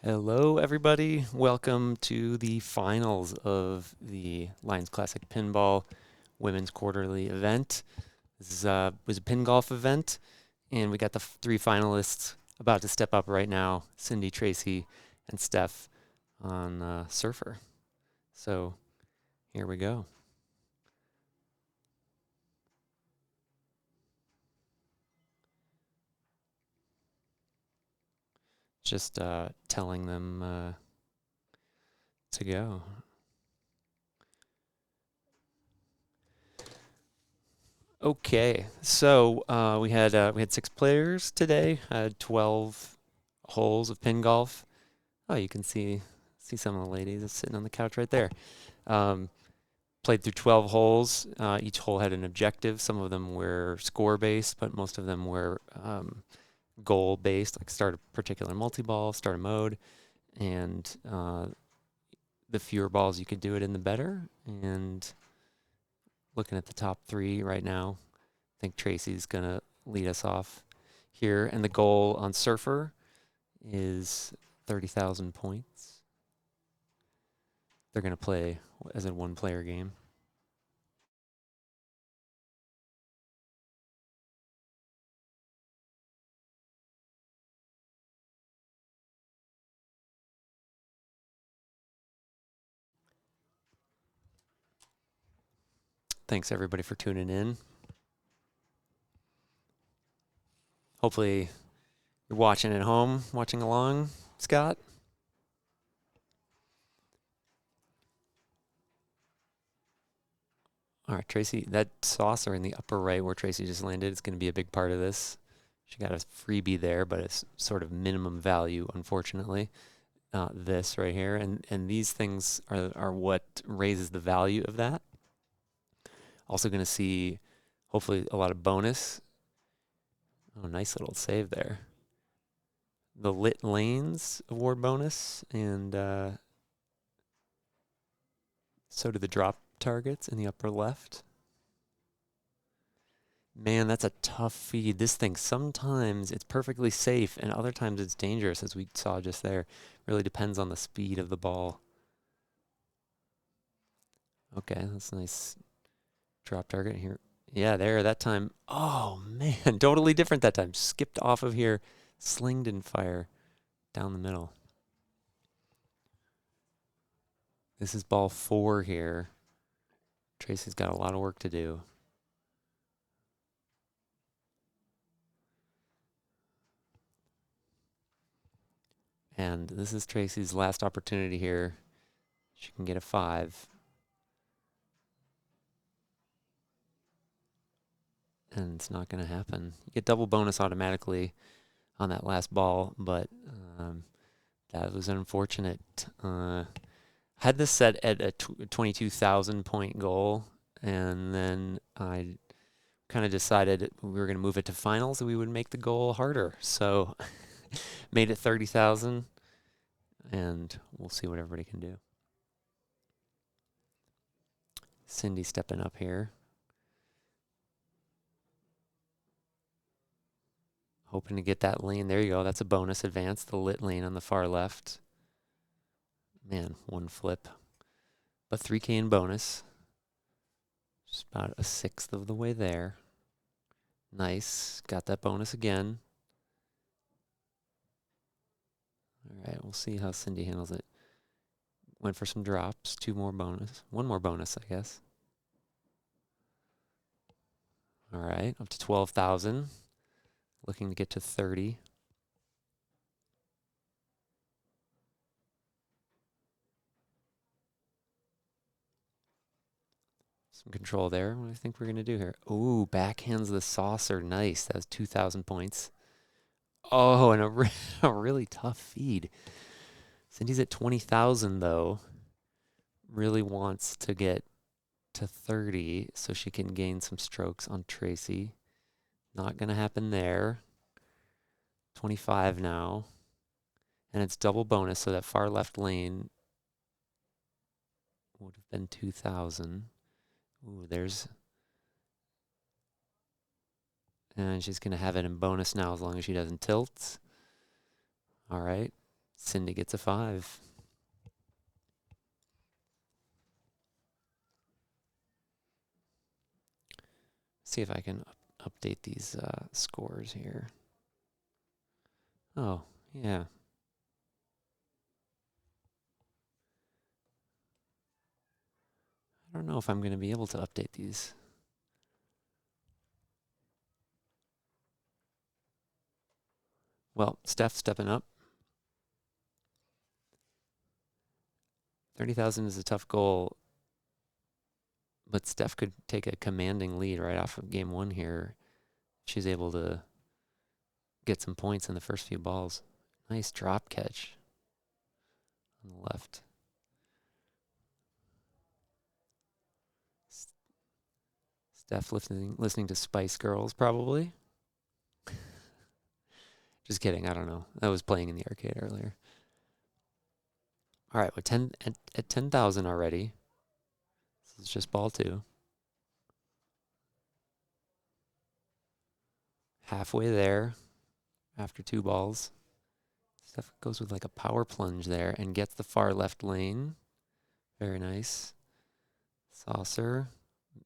Hello, everybody. Welcome to the finals of the Lions Classic Pinball Women's Quarterly event. Was a pin golf event, and we got the three finalists about to step up right now: Cindy, Tracy, and Steph on Surfer. So here we go. Just telling them to go. Okay, so we had 6 players today. Had 12 holes of pin golf. Oh, you can see some of the ladies that's sitting on the couch right there. Um, Played through 12 holes. Each hole had an objective. Some of them were score based, but most of them were goal based, like start a particular multi-ball, start a mode, and the fewer balls you could do it in, the better. And looking at the top three right now, I think Tracy's gonna lead us off here. And the goal on Surfer is 30,000 points. They're gonna play as a one-player game. Thanks everybody for tuning in. Hopefully you're watching at home, watching along, Scott. All right, Tracy, that saucer in the upper right where Tracy just landed is going to be a big part of this. She got a freebie there, but it's sort of minimum value, unfortunately. This right here, and these things are what raises the value of that. Also going to see, hopefully, a lot of bonus. Oh, nice little save there. The lit lanes award bonus, and so do the drop targets in the upper left. Man, that's a tough feed. This thing, sometimes it's perfectly safe, and other times it's dangerous, as we saw just there. Really depends on the speed of the ball. Okay, that's a nice drop target here. Yeah, there, that time. Oh, man, totally different that time. Skipped off of here, slinged and fire down the middle. This is ball 4 here. Tracy's got a lot of work to do. And this is Tracy's last opportunity here. She can get a 5. And it's not going to happen. You get double bonus automatically on that last ball, but that was unfortunate. Had this set at a 22,000 point goal, and then I kind of decided we were going to move it to finals and we would make the goal harder. So made it 30,000, and we'll see what everybody can do. Cindy stepping up here. Hoping to get that lane. There you go. That's a bonus advance. The lit lane on the far left. Man, one flip. But 3K in bonus. Just about a sixth of the way there. Nice. Got that bonus again. All right, we'll see how Cindy handles it. Went for some drops. 2 more bonus. 1 more bonus, I guess. All right, up to 12,000. Looking to get to 30. Some control there. What do you think we're going to do here? Ooh, backhands the saucer. Nice. That was 2,000 points. Oh, and a really tough feed. Cindy's at 20,000, though. Really wants to get to 30 so she can gain some strokes on Tracy. Not going to happen there. 25 now. And it's double bonus, so that far left lane would have been 2,000. Ooh, there's... And she's going to have it in bonus now as long as she doesn't tilt. All right. Cindy gets a 5. See if I can update these scores here. Oh, yeah. I don't know if I'm going to be able to update these. Well, Steph stepping up. 30,000 is a tough goal, but Steph could take a commanding lead right off of game 1 here. She's able to get some points in the first few balls. Nice drop catch on the left. Steph listening to Spice Girls, probably. Just kidding. I don't know. I was playing in the arcade earlier. All right, with 10 at 10,000 already. This is just ball 2. Halfway there after 2 balls. Steph goes with like a power plunge there and gets the far left lane. Very nice. Saucer.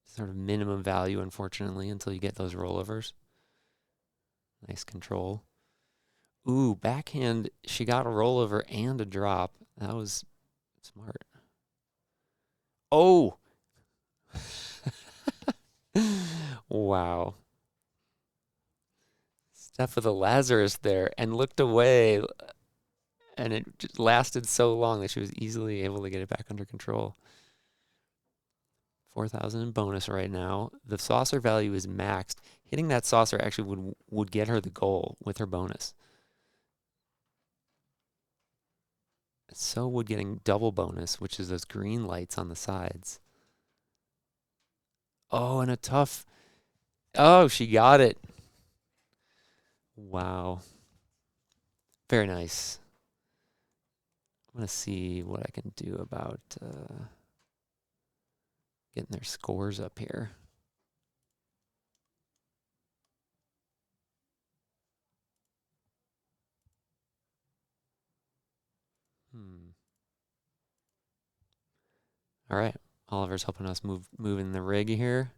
Sort of minimum value, unfortunately, until you get those rollovers. Nice control. Ooh, backhand. She got a rollover and a drop. That was smart. Oh! Wow. Steph with a Lazarus there and looked away. And it just lasted so long that she was easily able to get it back under control. 4,000 in bonus right now. The saucer value is maxed. Hitting that saucer actually would get her the goal with her bonus. So would getting double bonus, which is those green lights on the sides. Oh, and a tough. Oh, she got it. Wow. Very nice. I'm going to see what I can do about getting their scores up here. All right. Oliver's helping us move in the rig here.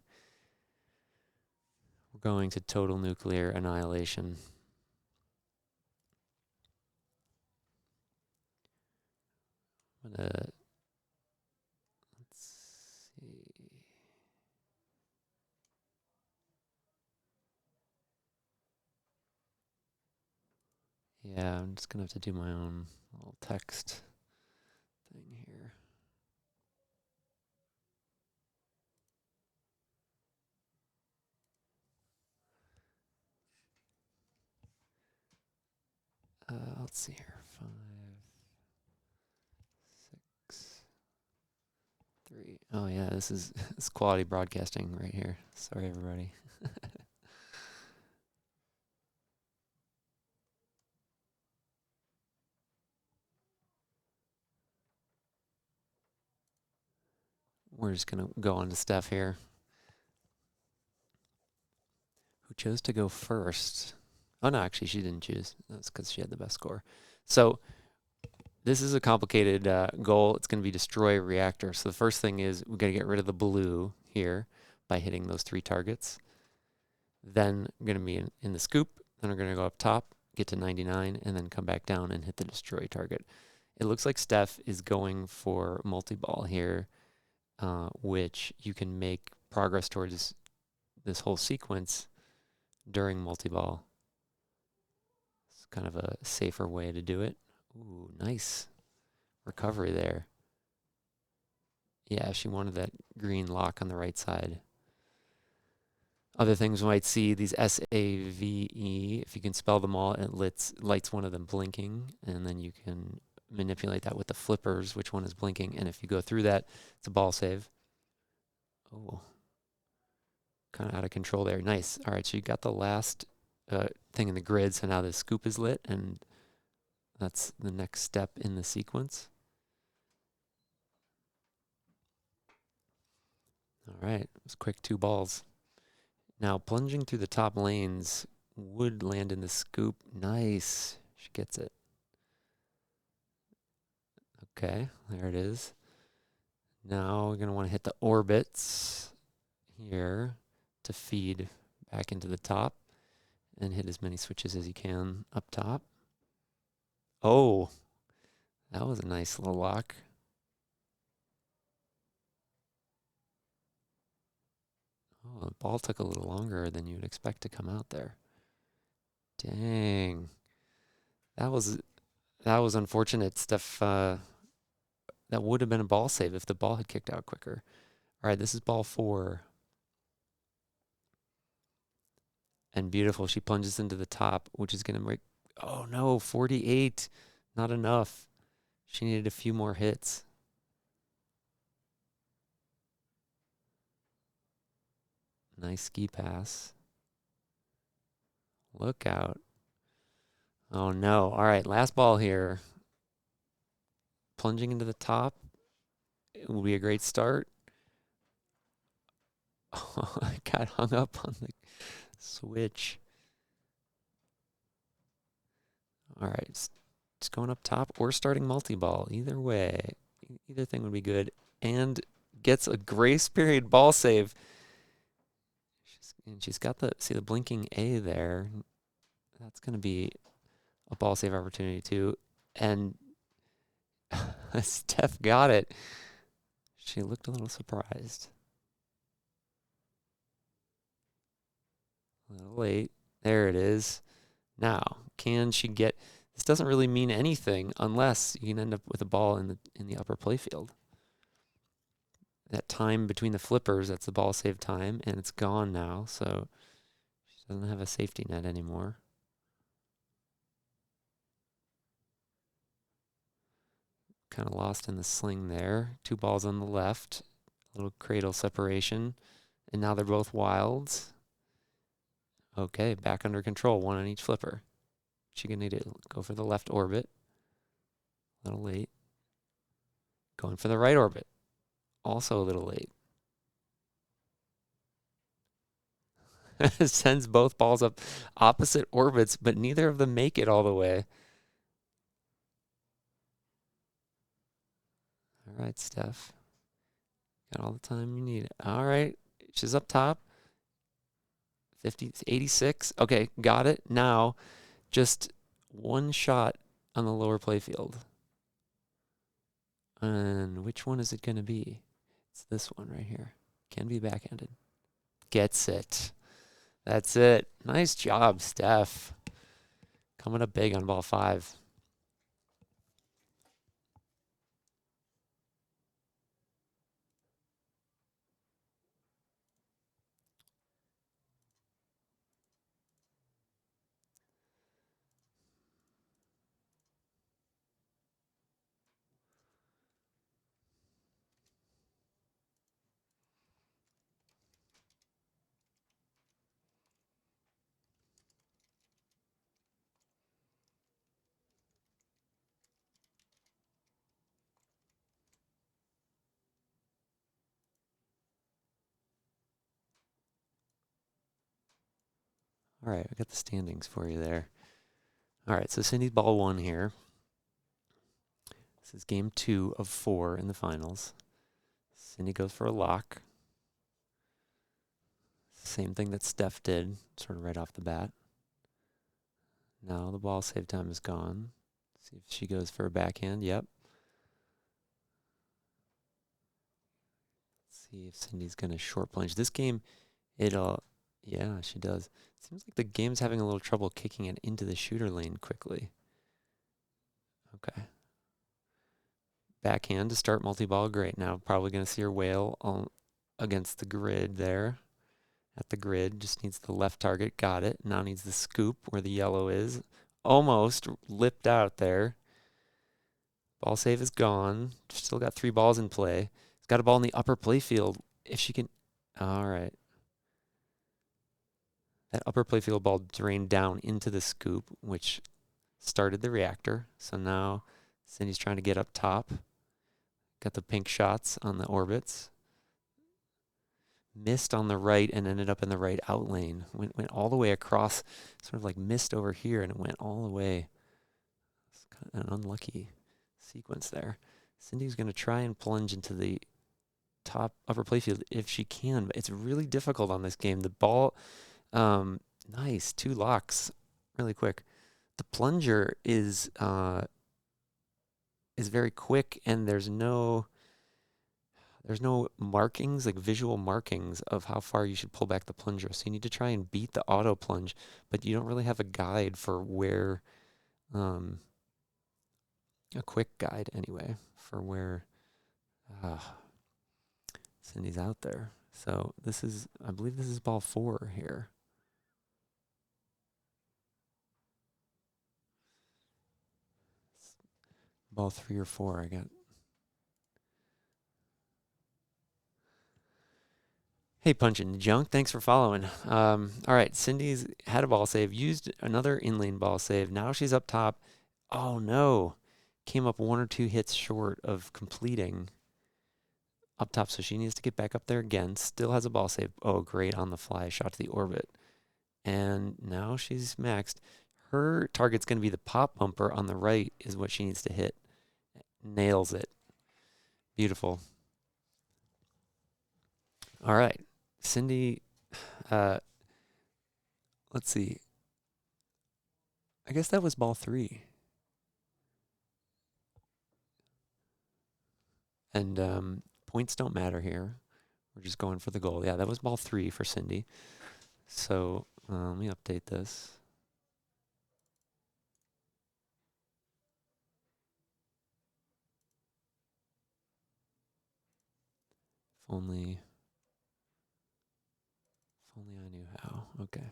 We're going to total nuclear annihilation. Let's see. Yeah, I'm just going to have to do my own little text thing here. Let's see here. 5, 6, 3. Oh yeah, this is quality broadcasting right here. Sorry, everybody. We're just gonna go on to Steph here, who chose to go first. Oh no, actually she didn't choose. That's because she had the best score. So this is a complicated goal. It's going to be destroy a reactor. So the first thing is we got to get rid of the blue here by hitting those 3 targets. Then we're going to be in the scoop. Then we're going to go up top, get to 99, and then come back down and hit the destroy target. It looks like Steph is going for multi-ball here, which you can make progress towards this whole sequence during multi-ball. It's kind of a safer way to do it. Ooh, nice recovery there. Yeah, she wanted that green lock on the right side. Other things we might see, these SAVE, if you can spell them all, it lights one of them blinking, and then you can manipulate that with the flippers, which one is blinking, and if you go through that, it's a ball save. Oh, kind of out of control there. Nice. All right, so you got the last thing in the grid, so now the scoop is lit, and that's the next step in the sequence. All right, it was quick 2 balls. Now plunging through the top lanes would land in the scoop. Nice. She gets it. Okay, there it is. Now we're going to want to hit the orbits here to feed back into the top and hit as many switches as you can up top. Oh, that was a nice little lock. Oh, the ball took a little longer than you would expect to come out there. Dang. That was unfortunate stuff. That would have been a ball save if the ball had kicked out quicker. All right, this is ball 4. And beautiful. She plunges into the top, which is going to make, oh no, 48. Not enough. She needed a few more hits. Nice ski pass. Look out. Oh no. All right, last ball here. Plunging into the top. It will be a great start. Oh, I got hung up on the switch. All right, it's going up top or starting multi-ball. Either way, either thing would be good. And gets a grace period ball save. And she's got the blinking A there. That's going to be a ball save opportunity too. And Steph got it. She looked a little surprised. A little late. There it is. Now, can she get... This doesn't really mean anything unless you can end up with a ball in the upper playfield. That time between the flippers, that's the ball save time, and it's gone now, so she doesn't have a safety net anymore. Kind of lost in the sling there. 2 balls on the left, a little cradle separation, and now they're both wilds. Okay, back under control, 1 on each flipper. She gonna need to go for the left orbit. A little late. Going for the right orbit. Also a little late. Sends both balls up opposite orbits, but neither of them make it all the way. All right, Steph. Got all the time you need. All right, she's up top. 50, 86. Okay, got it. Now, just 1 shot on the lower playfield. And which one is it going to be? It's this one right here. Can be backhanded. Gets it. That's it. Nice job, Steph. Coming up big on ball 5. All right, I got the standings for you there. All right, so Cindy's ball 1 here. This is game 2 of 4 in the finals. Cindy goes for a lock. Same thing that Steph did, sort of right off the bat. Now the ball save time is gone. See if she goes for a backhand. Yep. See if Cindy's going to short plunge. This game, yeah, she does. Seems like the game's having a little trouble kicking it into the shooter lane quickly. Okay. Backhand to start multi-ball. Great. Now probably going to see her whale against the grid there. At the grid. Just needs the left target. Got it. Now needs the scoop where the yellow is. Almost lipped out there. Ball save is gone. Still got 3 balls in play. He's got a ball in the upper playfield. If she can... All right. That upper playfield ball drained down into the scoop, which started the reactor. So now Cindy's trying to get up top. Got the pink shots on the orbits. Missed on the right and ended up in the right out lane. Went all the way across, sort of like missed over here, and it went all the way. It's kind of an unlucky sequence there. Cindy's going to try and plunge into the top upper playfield if she can, but it's really difficult on this game. The ball, nice, 2 locks, really quick. The plunger is very quick, and there's no markings, like visual markings of how far you should pull back the plunger. So you need to try and beat the auto plunge, but you don't really have a guide for where, a quick guide anyway, for where Cindy's out there. So this is, I believe this is ball 4 here. Ball 3 or 4, I got. Hey, Punchin' Junk, thanks for following. All right, Cindy's had a ball save, used another in-lane ball save. Now she's up top. Oh, no. Came up 1 or 2 hits short of completing up top, so she needs to get back up there again. Still has a ball save. Oh, great, on the fly, shot to the orbit. And now she's maxed. Her target's going to be the pop bumper on the right is what she needs to hit. Nails it. Beautiful. All right. Cindy, let's see. I guess that was ball 3. And points don't matter here. We're just going for the goal. Yeah, that was ball 3 for Cindy. So let me update this. If only I knew how. Okay.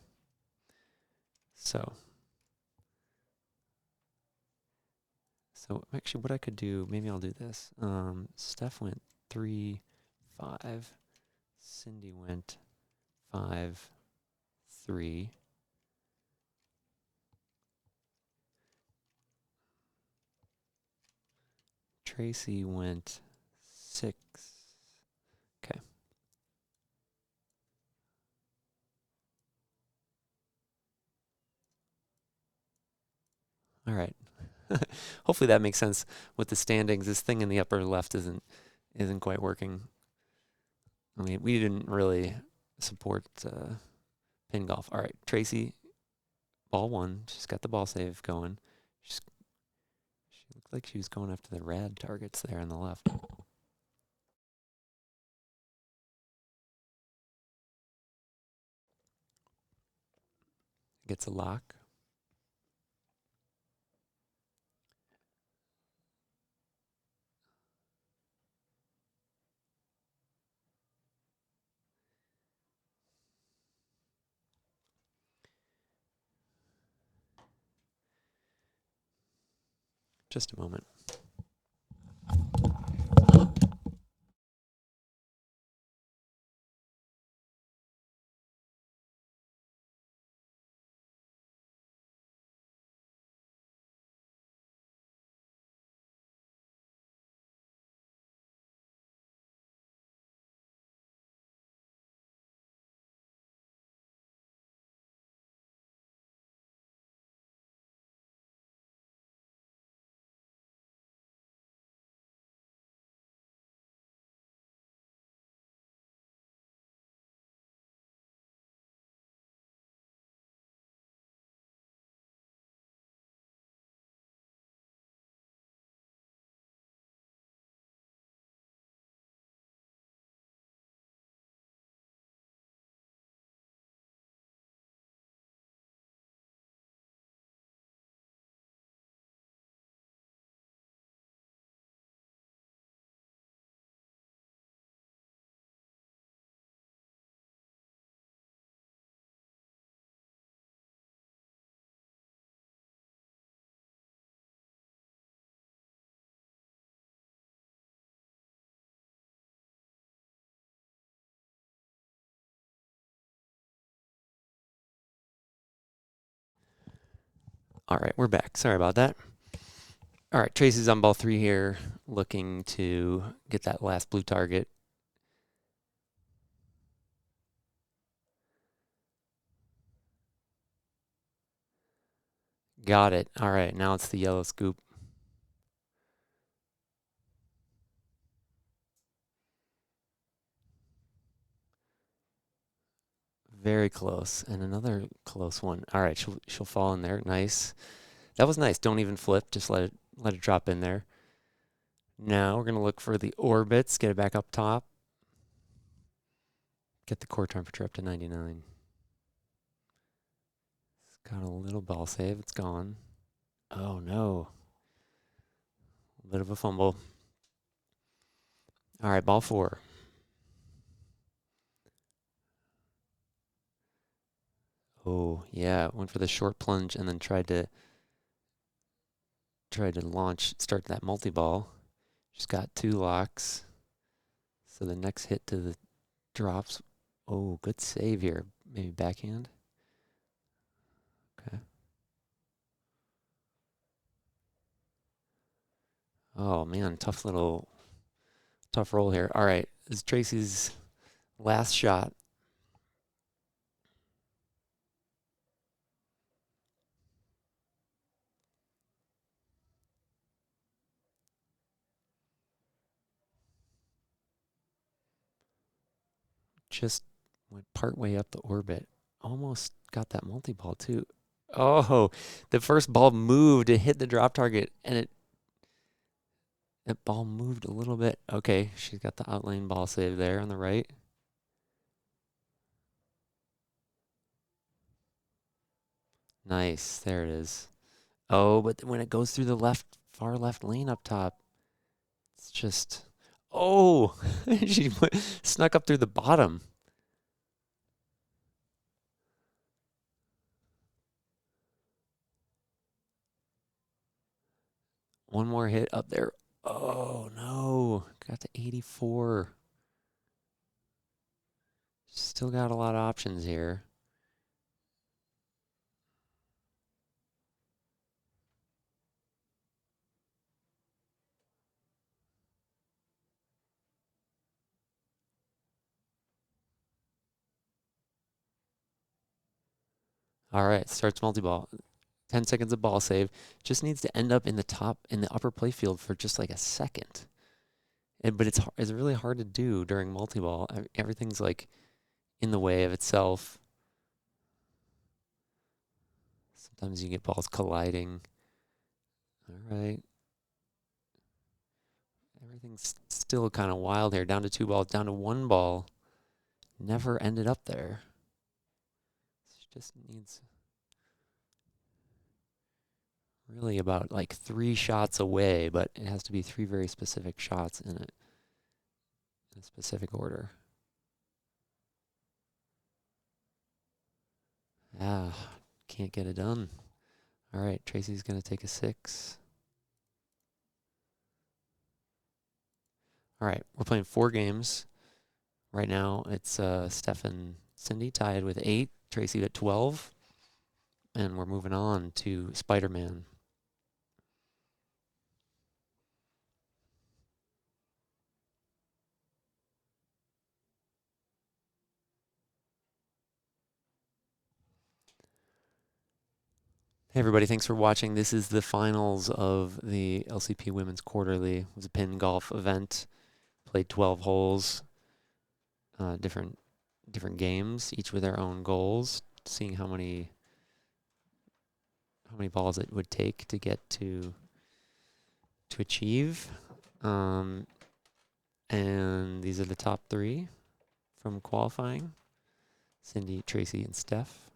So actually what I could do, maybe I'll do this. Steph went 3, 5. Cindy went 5, 3. Tracy went 6. Okay. All right. Hopefully that makes sense with the standings. This thing in the upper left isn't quite working. I mean, we didn't really support Pingolf. All right, Tracy, ball 1. She's got the ball save going. She looked like she was going after the rad targets there on the left. Gets a lock. Just a moment. All right, we're back. Sorry about that. All right, Tracy's on ball 3 here, looking to get that last blue target. Got it. All right, now it's the yellow scoop. Very close. And another close one. All right, she'll fall in there. Nice. That was nice. Don't even flip. Just let it drop in there. Now we're gonna look for the orbits. Get it back up top. Get the core temperature up to 99. It's got a little ball save. It's gone. Oh no. A bit of a fumble. All right, ball 4. Oh yeah, went for the short plunge and then tried to launch, start that multi-ball. She's got 2 locks. So the next hit to the drops. Oh, good save here. Maybe backhand. Okay. Oh man, tough roll here. All right, this is Tracy's last shot. Just went part way up the orbit. Almost got that multi-ball too. Oh, the first ball moved. It hit the drop target, and that ball moved a little bit. Okay, she's got the outlane ball save there on the right. Nice, there it is. Oh, but when it goes through the far left lane up top, it's just, oh, she snuck up through the bottom. One more hit up there. Oh no, got to 84. Still got a lot of options here. All right, starts multi-ball. 10 seconds of ball save. Just needs to end up in the upper playfield for just like a second. But it's really hard to do during multi-ball. Everything's like in the way of itself. Sometimes you get balls colliding. All right. Everything's still kind of wild here. Down to 2 balls, down to 1 ball. Never ended up there. She just needs really about like 3 shots away, but it has to be 3 very specific shots in a specific order. Ah, can't get it done. All right, Tracy's going to take a 6. All right, we're playing 4 games. Right now, it's Steph and Cindy tied with 8, Tracy at 12, and we're moving on to Spider-Man. Hey everybody, thanks for watching. This is the finals of the LCP Women's Quarterly. It was a Pingolf event. Played 12 holes, different games, each with their own goals, seeing how many balls it would take to get to achieve. And these are the top 3 from qualifying. Cindy, Tracy, and Steph.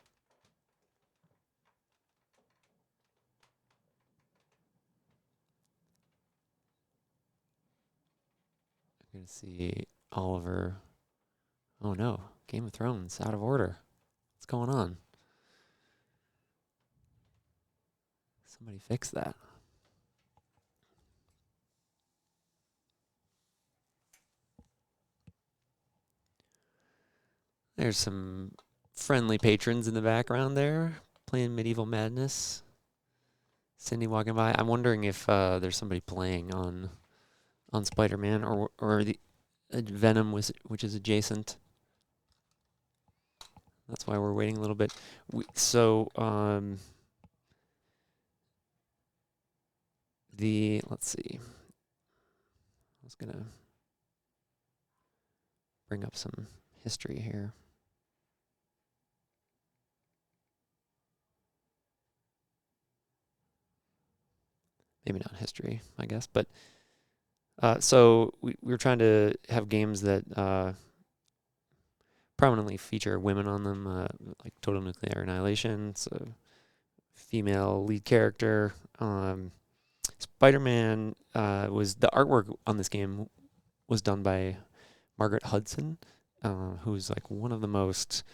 I'm going to see Oliver. Oh no, Game of Thrones, out of order. What's going on? Somebody fix that. There's some friendly patrons in the background there playing Medieval Madness. Cindy walking by. I'm wondering if there's somebody playing on Spider-Man or the Venom, which is adjacent. That's why we're waiting a little bit. Let's see. I was gonna bring up some history here. maybe not history, I guess. But so we were trying to have games that prominently feature women on them, like Total Nuclear Annihilation, so female lead character. Spider-Man was the artwork on this game was done by Margaret Hudson, who's like one of the most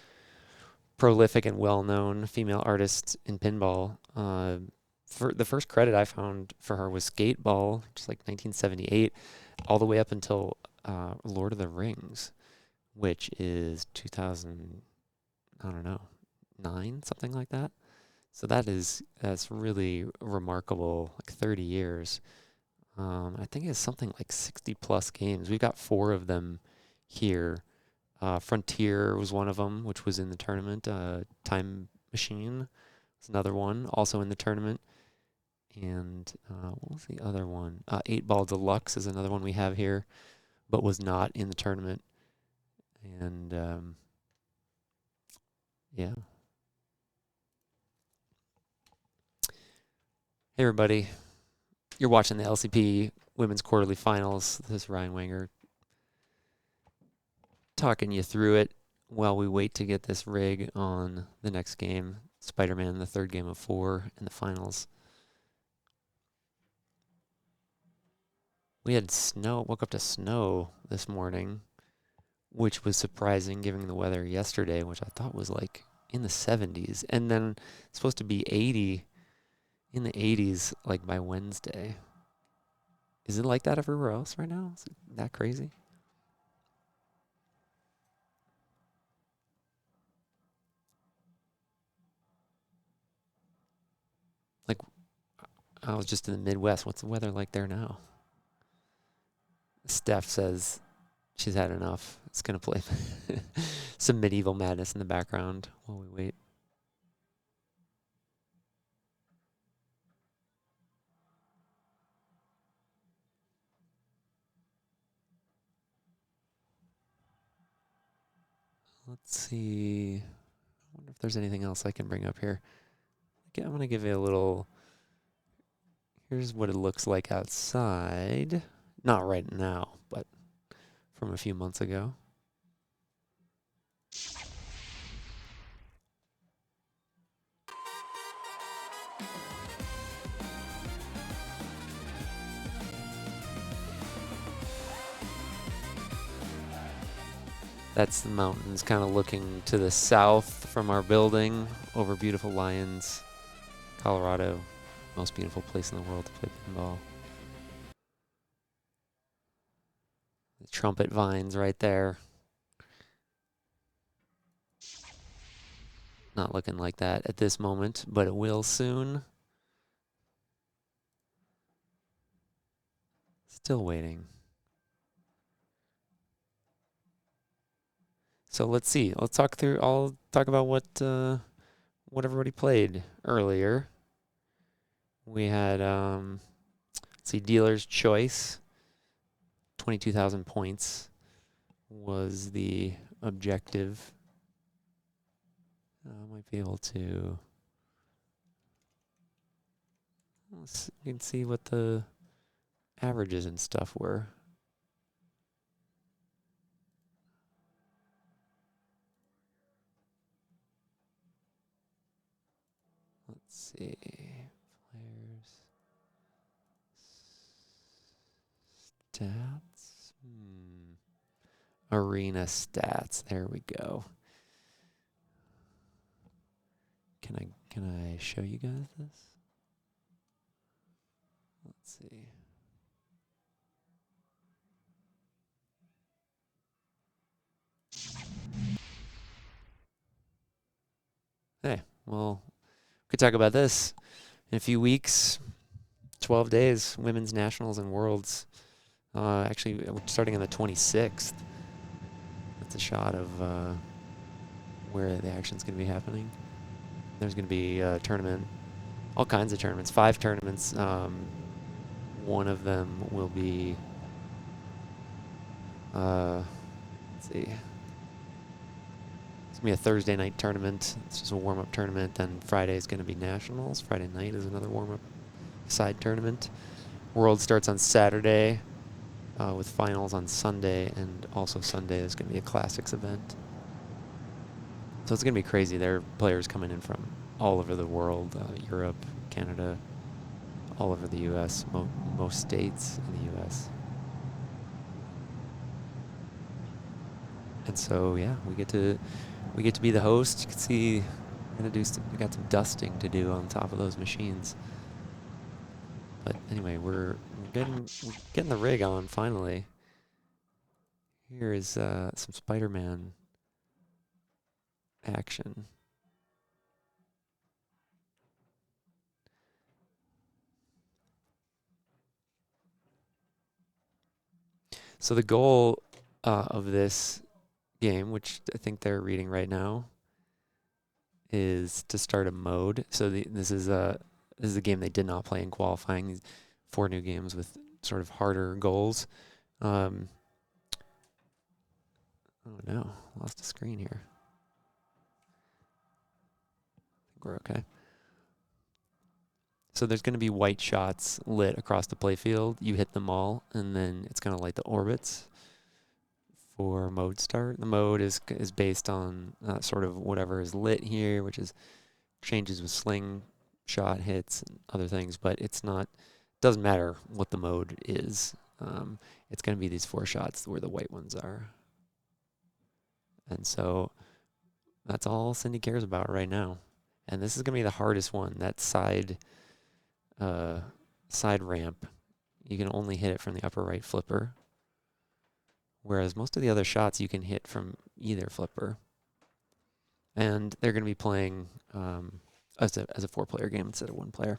prolific and well-known female artists in pinball. For the first credit I found for her was Skateball, which is like 1978, all the way up until Lord of the Rings, which is 2000, I don't know, 9, something like that. So that's really remarkable, like 30 years. I think it's something like 60 plus games. We've got 4 of them here. Frontier was one of them, which was in the tournament. Time Machine was another one, also in the tournament. And what was the other one? 8 Ball Deluxe is another one we have here, but was not in the tournament. And yeah. Hey everybody, you're watching the LCP Women's Quarterly Finals. This is Ryan Wenger talking you through it while we wait to get this rig on the next game. Spider-Man, the third game of 4 in the finals. We had snow, woke up to snow this morning, which was surprising given the weather yesterday, which I thought was like in the 70s. And then it's supposed to be 80, in the 80s, like by Wednesday. Is it like that everywhere else right now? Is it that crazy? Like, I was just in the Midwest. What's the weather like there now? Steph says she's had enough. It's going to play some medieval madness in the background while we wait. Let's see. I wonder if there's anything else I can bring up here. Okay, I'm going to give you a little. Here's what it looks like outside. Not right now, but from a few months ago. That's the mountains kind of looking to the south from our building over beautiful Lyons, Colorado. Most beautiful place in the world to play pinball. The trumpet vines right there. Not looking like that at this moment, but it will soon. Still waiting. So let's see. Let's talk through. I'll talk about what everybody played earlier. We had let's see, Dealer's Choice. 22,000 points was the objective. I might be able to. You can see what the averages and stuff were. Let's see. Players. Stats. Arena stats. There we go. Can I show you guys this? Let's see. Hey, well, we could talk about this in a few weeks. 12 days, women's nationals and worlds. Actually, starting on the 26th. That's a shot of where the action's going to be happening. There's going to be a tournament, all kinds of tournaments, 5 tournaments. One of them will be, let's see. It's going to be a Thursday night tournament. It's just a warm-up tournament. Then Friday is going to be nationals. Friday night is another warm-up side tournament. World starts on Saturday with finals on Sunday, and also Sunday is going to be a classics event. So it's going to be crazy. There are players coming in from all over the world, Europe, Canada, all over the U.S., most states in the U.S. And so, yeah, we get to be the host. You can see we're gonna we got some dusting to do on top of those machines. But anyway, we're getting the rig on finally. Here is some Spider-Man action. So the goal of this game, which I think they're reading right now, is to start a mode. So this is a game they did not play in qualifying. These 4 new games with sort of harder goals. Oh no, lost a screen here. I think we're okay. So there's going to be white shots lit across the playfield. You hit them all, and then it's going to light the orbits for mode start. The mode is based on sort of whatever is lit here, which is changes with sling shot hits and other things, but it's not, doesn't matter what the mode is. It's going to be these 4 shots where the white ones are. And so that's all Cindy cares about right now. And this is going to be the hardest one, that side ramp. You can only hit it from the upper right flipper, whereas most of the other shots you can hit from either flipper. And they're going to be playing as a 4-player game instead of 1 player.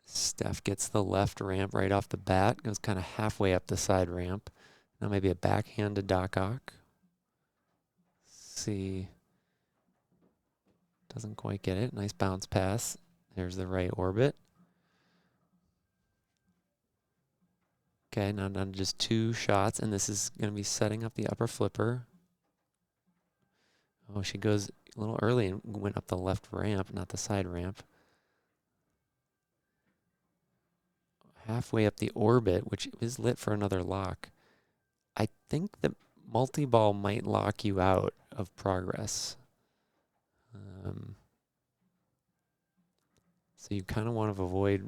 Steph gets the left ramp right off the bat, goes kind of halfway up the side ramp. Now maybe a backhand to Doc Ock. See. Doesn't quite get it. Nice bounce pass. There's the right orbit. Okay, now down to just 2 shots, and this is going to be setting up the upper flipper. Oh, she goes a little early and went up the left ramp, not the side ramp. Halfway up the orbit, which is lit for another lock. I think the multi-ball might lock you out of progress. So you kind of want to avoid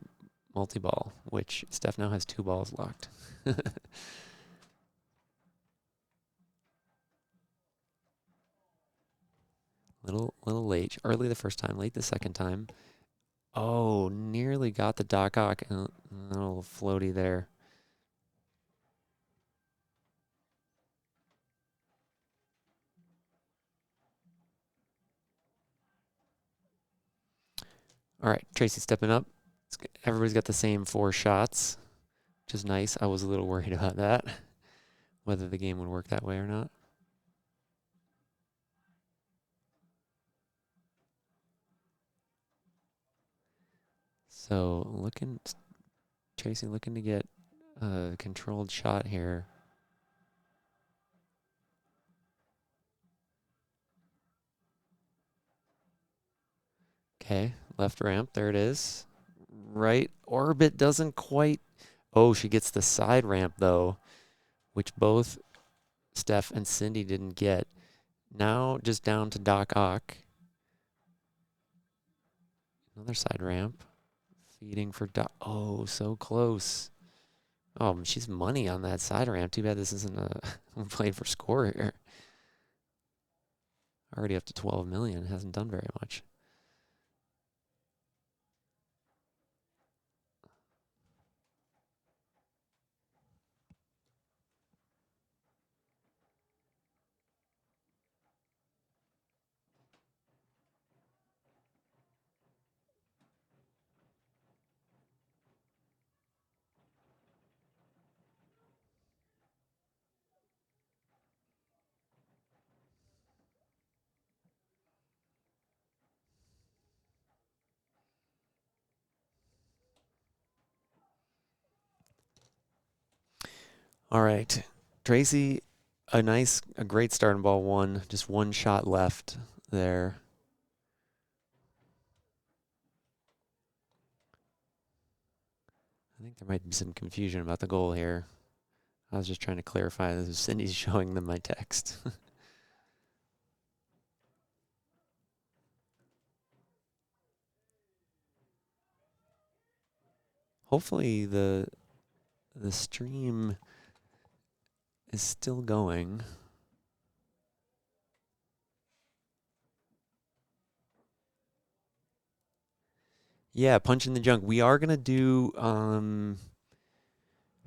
multi-ball, which Steph now has 2 balls locked. little late. Early the first time, late the second time. Oh, nearly got the Doc Ock, and a little floaty there. All right, Tracy stepping up. Everybody's got the same 4 shots, which is nice. I was a little worried about that, whether the game would work that way or not. So Tracy looking to get a controlled shot here. Okay, left ramp, there it is. Right orbit doesn't quite. Oh, she gets the side ramp though, which both Steph and Cindy didn't get. Now just down to Doc Ock. Another side ramp. Feeding for Doc. Oh, so close. Oh, she's money on that side ramp. Too bad this isn't playing for score here. Already up to 12 million. Hasn't done very much. All right. Tracy, a great starting ball one. Just one shot left there. I think there might be some confusion about the goal here. I was just trying to clarify this. Cindy's showing them my text. Hopefully the stream is still going. Yeah, punch in the junk. We are gonna do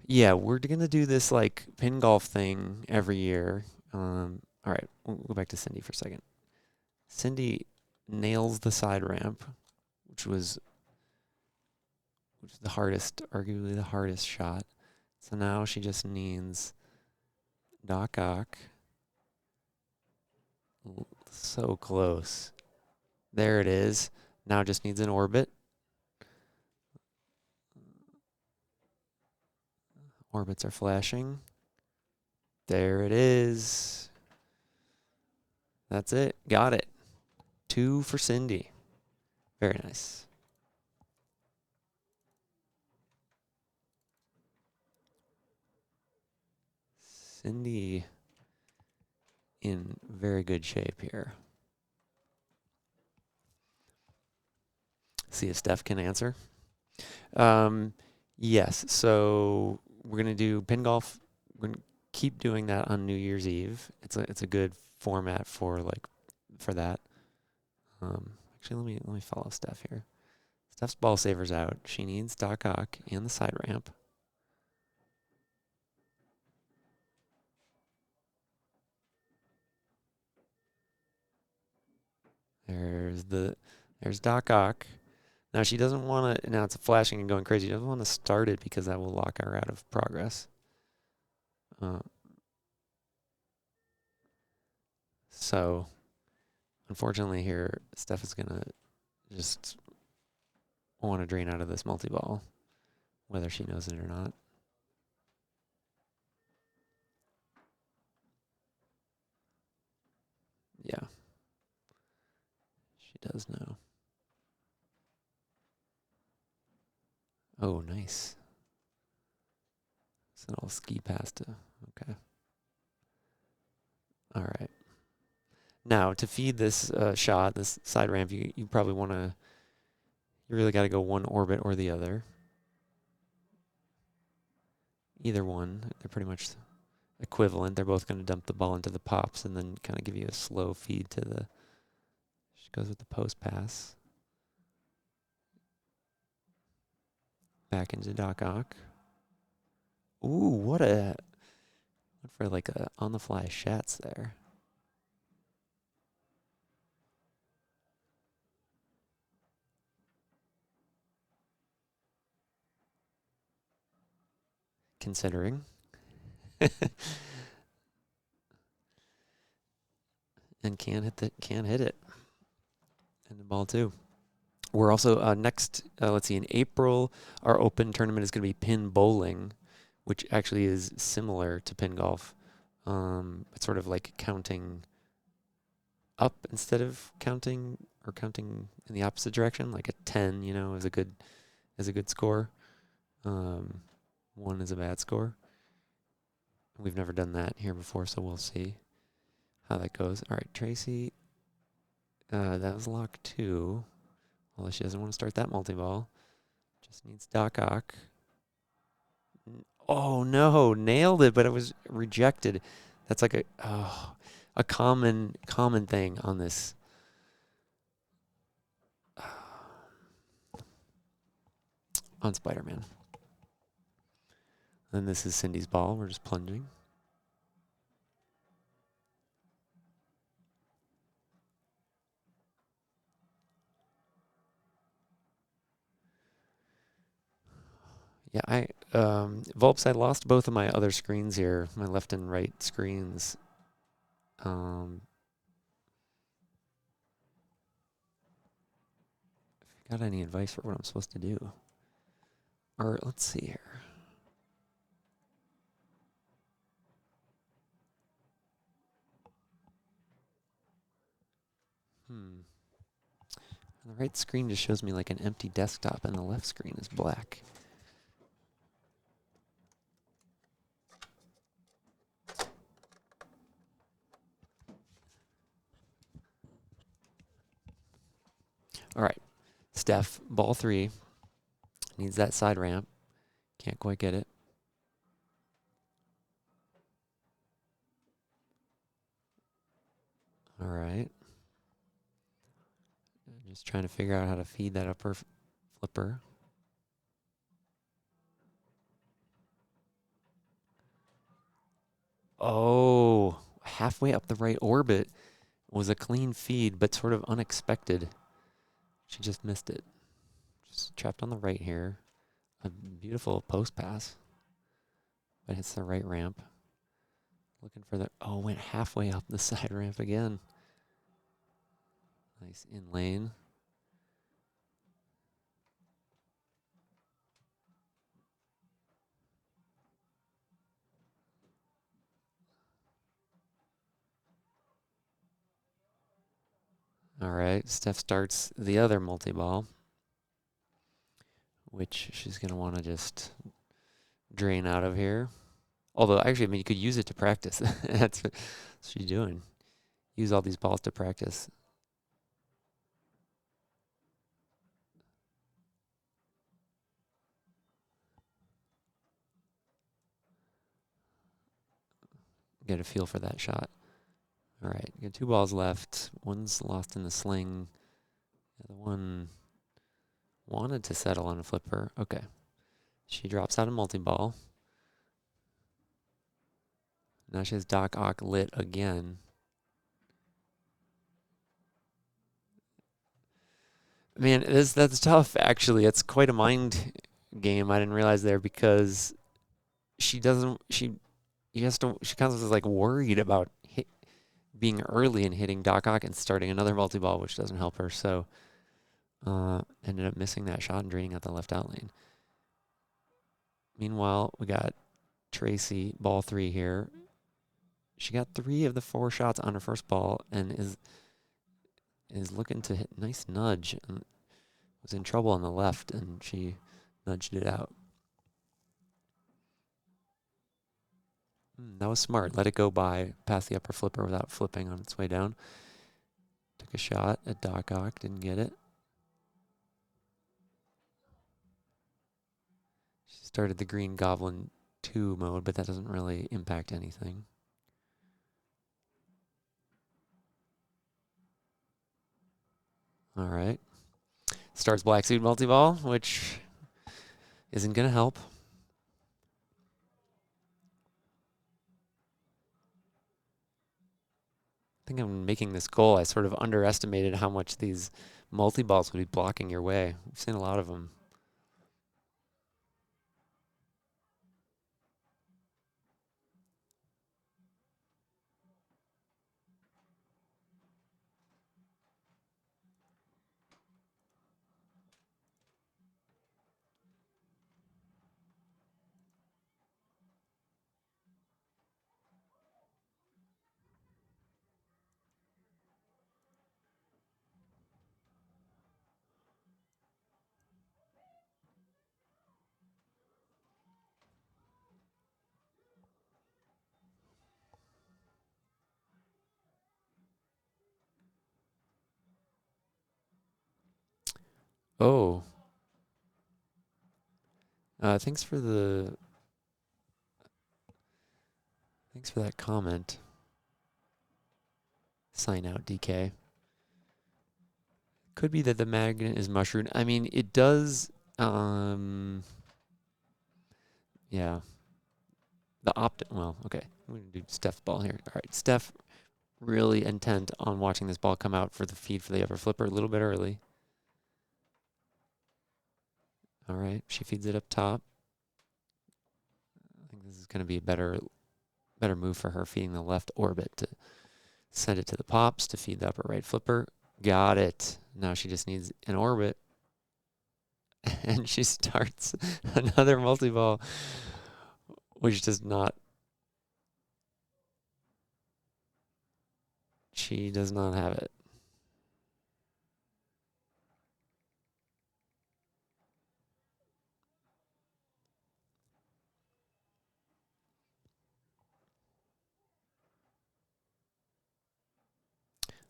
yeah, we're gonna do this like pin golf thing every year. All right, we'll go back to Cindy for a second. Cindy nails the side ramp, which was the hardest, arguably the hardest shot. So now she just needs Doc Ock. So close. There it is. Now just needs an orbit. Orbits are flashing. There it is. That's it. Got it. 2 for Cindy. Very nice. Cindy in very good shape here. See if Steph can answer. Yes, so we're gonna do pin golf. We're gonna keep doing that on New Year's Eve. It's a good format for that. Actually, let me follow Steph here. Steph's ball saver's out. She needs Doc Ock and the side ramp. There's Doc Ock. Now she doesn't want to. Now it's flashing and going crazy. She doesn't want to start it because that will lock her out of progress. So, unfortunately, here Steph is gonna just want to drain out of this multi-ball, whether she knows it or not. Yeah, she does know. Oh, nice. It's an all ski pasta. Okay. All right. Now, to feed this shot, this side ramp, you probably want to, you really got to go one orbit or the other. Either one, they're pretty much equivalent. They're both going to dump the ball into the pops and then kind of give you a slow feed to the, she goes with the post pass. Back into Doc Ock. Ooh, what for like a on the fly Shats there. Considering. And can't hit it. And the ball too. We're also next. Let's see. In April, our open tournament is going to be pin bowling, which actually is similar to pin golf. It's sort of like counting up instead of counting in the opposite direction. Like a 10, is a good score. 1 is a bad score. We've never done that here before, so we'll see how that goes. All right, Tracy. That was lock 2. Although she doesn't want to start that multi-ball. Just needs Doc Ock. Oh, no. Nailed it, but it was rejected. That's like a common thing on this. On Spider-Man. And this is Cindy's ball. We're just plunging. Yeah, Volps, I lost both of my other screens here, my left and right screens. If you got any advice for what I'm supposed to do? Or let's see here. The right screen just shows me like an empty desktop, and the left screen is black. All right, Steph, ball 3. Needs that side ramp. Can't quite get it. All right. Just trying to figure out how to feed that upper flipper. Oh, halfway up the right orbit was a clean feed, but sort of unexpected. She just missed it. Just trapped on the right here. A beautiful post pass, but hits the right ramp. Looking for the, oh, went halfway up the side ramp again. Nice in lane. All right, Steph starts the other multi-ball, which she's going to want to just drain out of here. Although, actually, I mean, you could use it to practice. That's what she's doing. Use all these balls to practice. Get a feel for that shot. All right, got 2 balls left. One's lost in the sling. The other one wanted to settle on a flipper. Okay. She drops out a multi-ball. Now she has Doc Ock lit again. Man, that's tough, actually. It's quite a mind game. I didn't realize there because she doesn't, she kind of is like worried about being early and hitting Doc Ock and starting another multi-ball, which doesn't help her. So ended up missing that shot and draining out the left out lane. Meanwhile, we got Tracy, ball 3 here. She got 3 of the 4 shots on her first ball and is looking to hit nice nudge. And was in trouble on the left, and she nudged it out. That was smart. Let it go by past the upper flipper without flipping on its way down. Took a shot at Doc Ock, didn't get it. She started the Green Goblin 2 mode, but that doesn't really impact anything. All right. Starts Black Suit multi-ball, which isn't going to help. I think I'm making this goal. I sort of underestimated how much these multi-balls would be blocking your way. We've seen a lot of them. Oh. Thanks for that comment. Sign out, DK. Could be that the magnet is mushroomed. I mean, it does. Yeah. Well, okay. We're going to do Steph's ball here. All right. Steph really intent on watching this ball come out for the feed for the upper flipper a little bit early. All right. She feeds it up top. I think this is going to be a better move for her, feeding the left orbit to send it to the pops to feed the upper right flipper. Got it. Now she just needs an orbit. And she starts another multi-ball, which does not. She does not have it.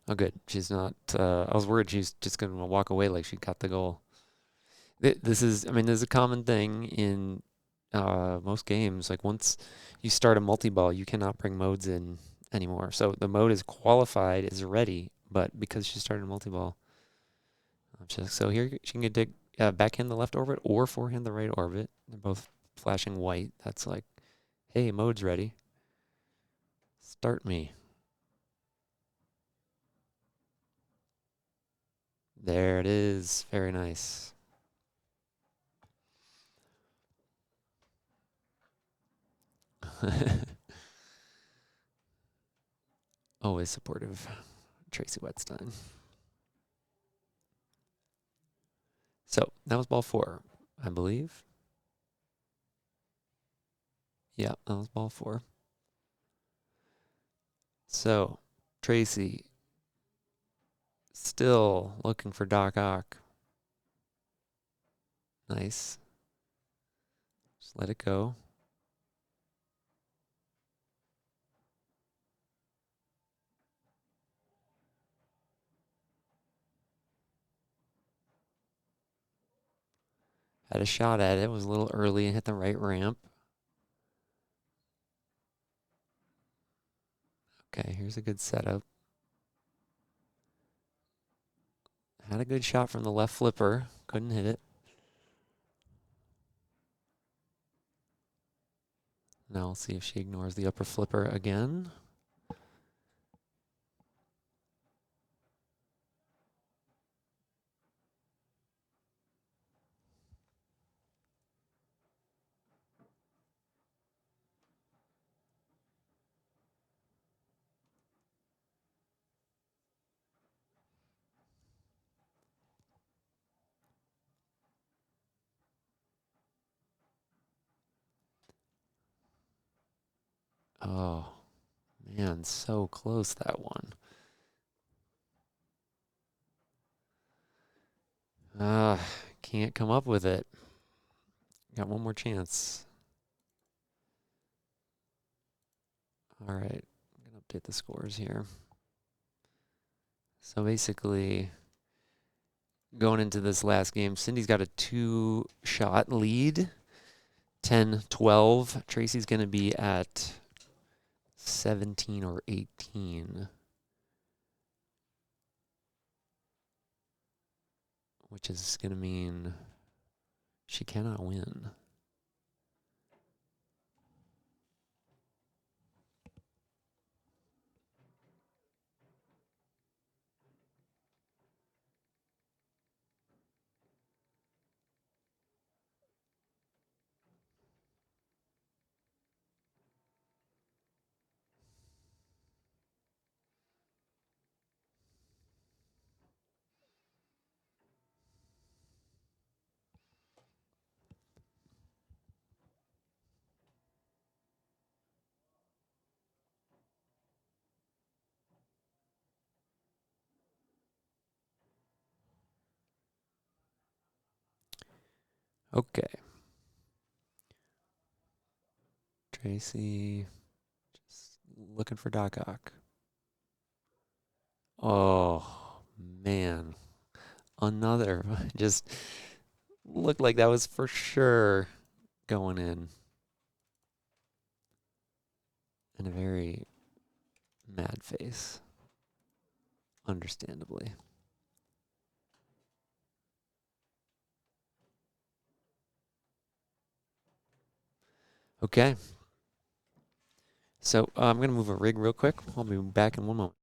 Oh, good. She's not. I was worried she's just gonna walk away like she got the goal. This is, I mean, this is a common thing in most games. Like once you start a multi-ball, you cannot bring modes in anymore. So the mode is qualified, is ready, but because she started a multi-ball, so here she can dig backhand the left orbit or forehand the right orbit. They're both flashing white. That's like, hey, mode's ready. Start me. There it is. Very nice. Always supportive. Tracy Wetstein. So that was ball 4, I believe. Yeah, that was ball 4. So Tracy still looking for Doc Ock. Nice. Just let it go. Had a shot at it. Was a little early and hit the right ramp. Okay, here's a good setup. Had a good shot from the left flipper. Couldn't hit it. Now we'll see if she ignores the upper flipper again. Oh, man, so close that one. Ah, can't come up with it. Got one more chance. All right, I'm gonna update the scores here. So basically, going into this last game, Cindy's got a 2-shot lead, 10-12. Tracy's gonna be at 17 or 18, which is gonna mean she cannot win. Okay. Tracy just looking for Doc Ock. Oh, man. Another. Just looked like that was for sure going in a very mad face, understandably. Okay. So I'm going to move a rig real quick. I'll be back in one moment.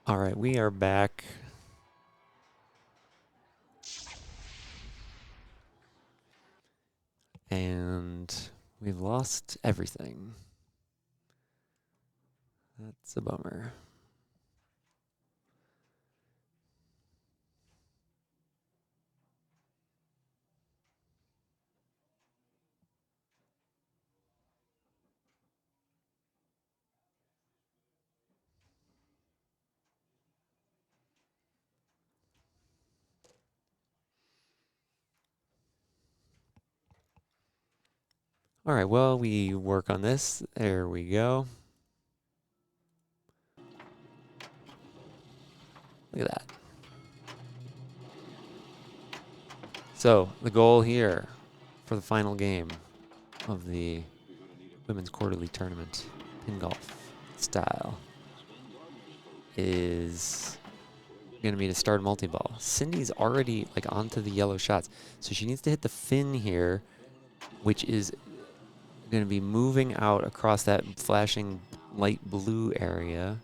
All right, we are back. And we've lost everything. That's a bummer. All right, well, we work on this. There we go. Look at that. So the goal here for the final game of the women's quarterly tournament, Pingolf style, is going to be to start multi-ball. Cindy's already like onto the yellow shots, so she needs to hit the fin here, which is going to be moving out across that flashing light blue area.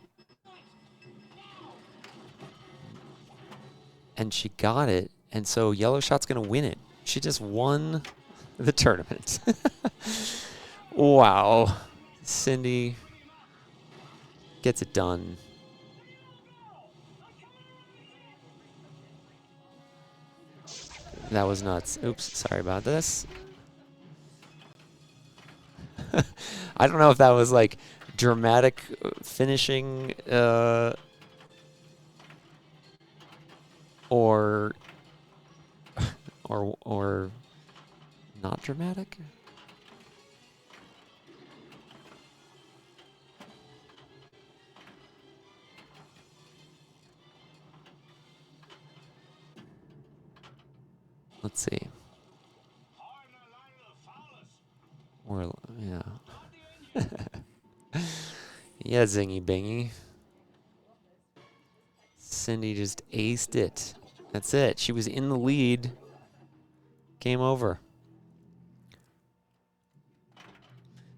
And she got it, and so yellow shot's going to win it. She just won the tournament. Wow. Cindy gets it done. That was nuts. Oops, sorry about this. I don't know if that was like dramatic finishing or or not dramatic. Let's see. Or yeah. Yeah, zingy bingy. Cindy just aced it. That's it. She was in the lead. Game over.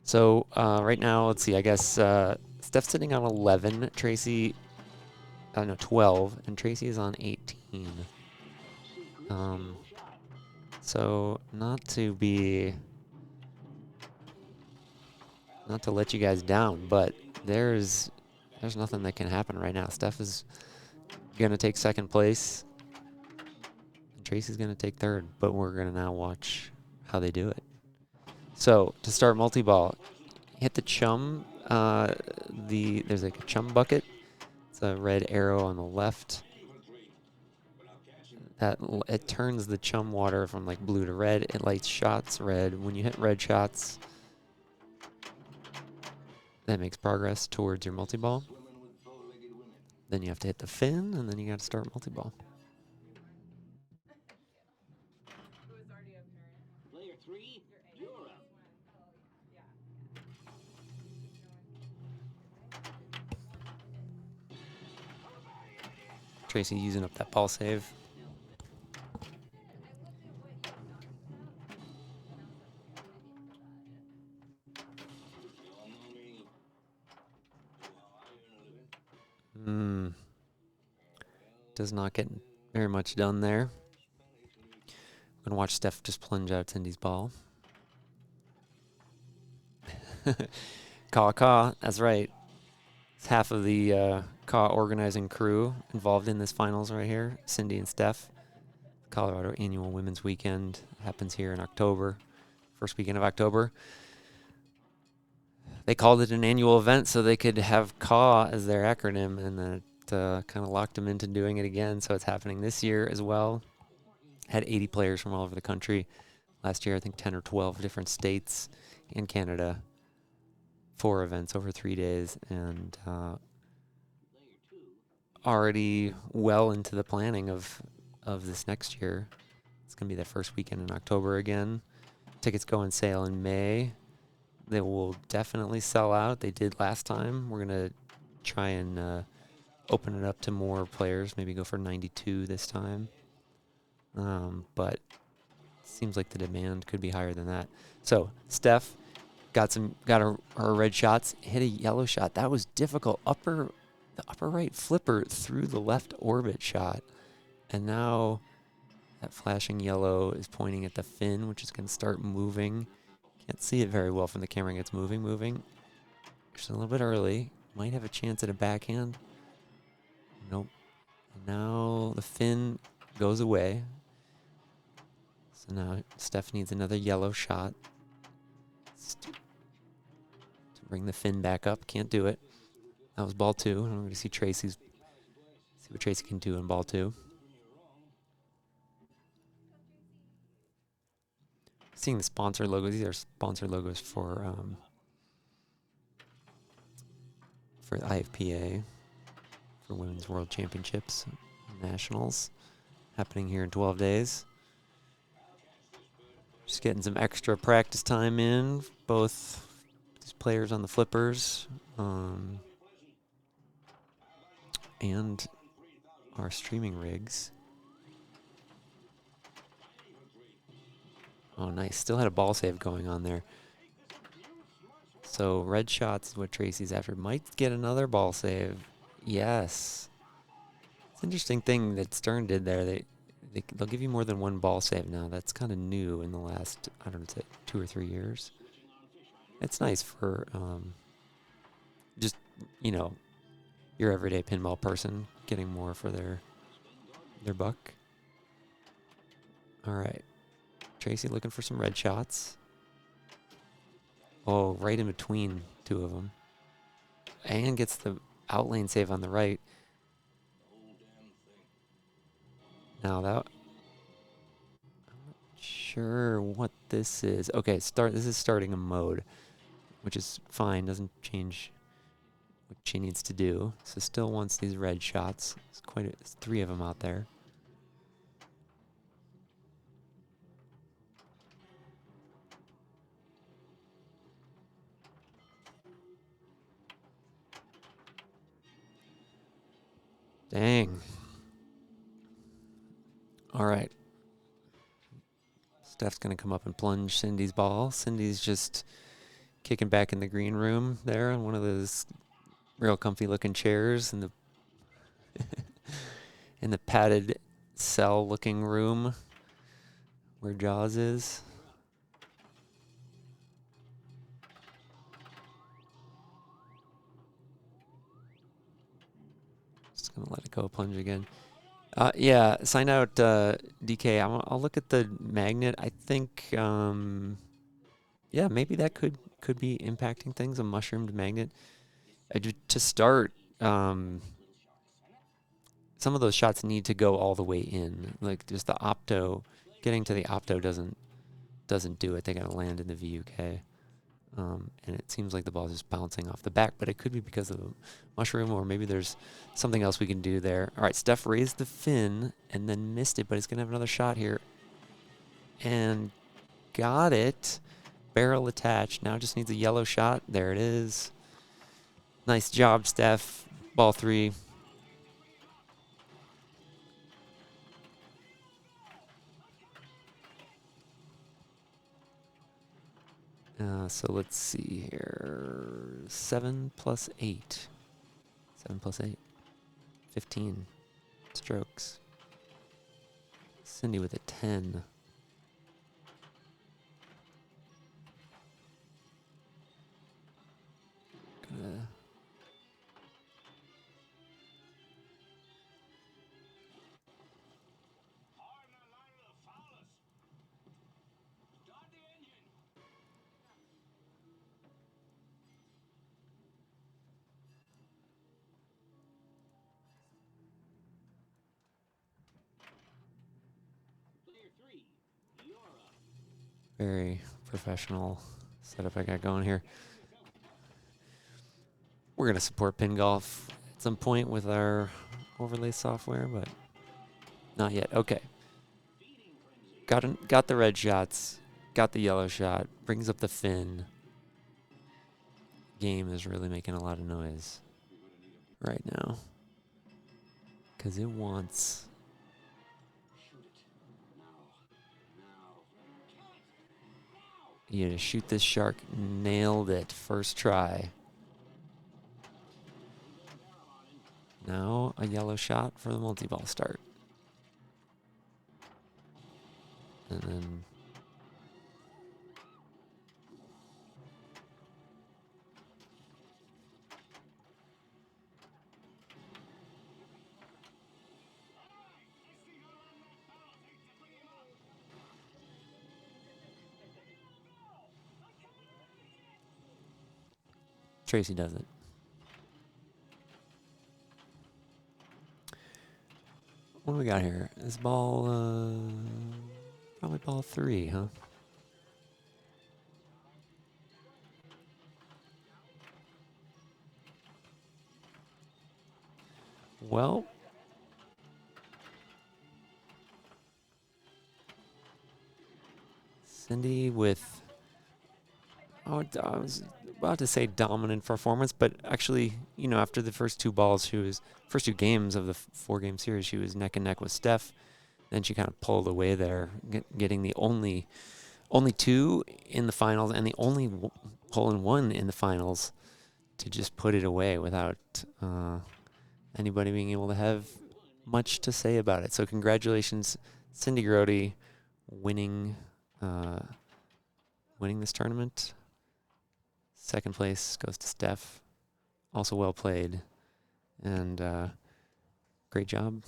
So right now, let's see. I guess Steph's sitting on 11. Tracy, no, 12, and Tracy is on 18. So not to let you guys down, but there's nothing that can happen right now. Steph is gonna take second place, and Tracy's gonna take third. But we're gonna now watch how they do it. So to start multi-ball, hit the chum. There's like a chum bucket. It's a red arrow on the left. It turns the chum water from like blue to red. It lights shots red. When you hit red shots, that makes progress towards your multi-ball. Then you have to hit the fin, and then you got to start multi-ball. Tracy using up that ball save. Does not get very much done there. I'm going to watch Steph just plunge out Cindy's ball. Caw, that's right. It's half of the Caw organizing crew involved in this finals right here. Cindy and Steph. Colorado Annual Women's Weekend happens here in October, first weekend of October. They called it an annual event so they could have CAW as their acronym, and then it kind of locked them into doing it again. So it's happening this year as well. Had 80 players from all over the country. Last year, I think 10 or 12 different states and Canada. 4 events over 3 days, and already well into the planning of this next year. It's going to be the first weekend in October again. Tickets go on sale in May. They will definitely sell out. They did last time. We're going to try and open it up to more players, maybe go for 92 this time. But it seems like the demand could be higher than that. So Steph got her red shots, hit a yellow shot. That was difficult. The the upper right flipper through the left orbit shot. And now that flashing yellow is pointing at the fin, which is going to start moving. Can't see it very well from the camera. It's moving. Just a little bit early. Might have a chance at a backhand. Nope. And now the fin goes away. So now Steph needs another yellow shot to bring the fin back up. Can't do it. That was ball 2. I'm going to see what Tracy can do in ball 2. Seeing the sponsor logos. These are sponsor logos for the IFPA, for Women's World Championships, Nationals, happening here in 12 days. Just getting some extra practice time in, both these players on the flippers and our streaming rigs. Oh, nice. Still had a ball save going on there. So red shots is what Tracy's after. Might get another ball save. Yes. It's an interesting thing that Stern did there. They'll give you more than one ball save now. That's kind of new in the last, I don't know, say 2 or 3 years. It's nice for just, you know, your everyday pinball person getting more for their buck. All right. Tracy looking for some red shots. Oh, right in between 2 of them. And gets the outlane save on the right. Now that, I'm not sure what this is. Okay, this is starting a mode, which is fine. Doesn't change what she needs to do. So still wants these red shots. There's 3 of them out there. Dang. All right. Steph's going to come up and plunge Cindy's ball. Cindy's just kicking back in the green room there on one of those real comfy looking chairs in the in the padded cell looking room where Jaws is. Just going to let it go, plunge again. Yeah, sign out DK. I'll look at the magnet. I think, yeah, maybe that could be impacting things, a mushroomed magnet. To start, some of those shots need to go all the way in. Like, just the opto, getting to the opto doesn't do it. They got to land in the VUK. And it seems like the ball is just bouncing off the back, but it could be because of the mushroom, or maybe there's something else we can do there. All right, Steph raised the fin and then missed it, but he's going to have another shot here. And got it. Barrel attached. Now just needs a yellow shot. There it is. Nice job, Steph. Ball 3. So let's see here. 7 plus 8. 7 plus 8. 15 strokes. Cindy with a 10. Gonna very professional setup I got going here. We're going to support Pingolf at some point with our overlay software, but not yet. Okay. Got the red shots. Got the yellow shot. Brings up the fin. Game is really making a lot of noise right now, because it wants... Yeah, to shoot this shark. Nailed it. First try. Now a yellow shot for the multi-ball start. And then Tracy does it. What do we got here? Is ball, probably ball 3, huh? Well, Cindy with, oh, I was about to say dominant performance, but actually, you know, after the first 2 balls, first 2 games of the 4-game series, she was neck and neck with Steph. Then she kind of pulled away there, getting the only 2 in the finals and the only hole-in-one in the finals to just put it away without anybody being able to have much to say about it. So congratulations, Cindy Grody, winning this tournament. Second place goes to Steph. Also well played. And great job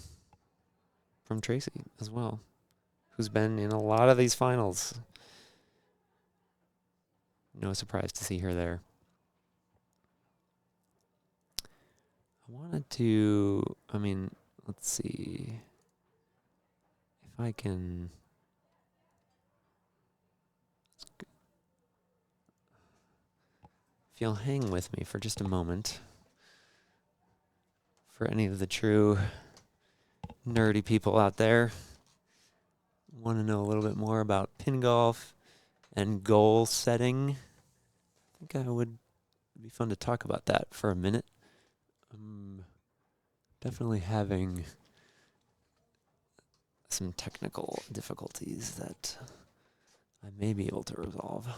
from Tracy as well, who's been in a lot of these finals. No surprise to see her there. I wanted to, let's see if I can. If you'll hang with me for just a moment, for any of the true nerdy people out there, want to know a little bit more about Pingolf and goal setting, I think it would be fun to talk about that for a minute. I'm definitely having some technical difficulties that I may be able to resolve.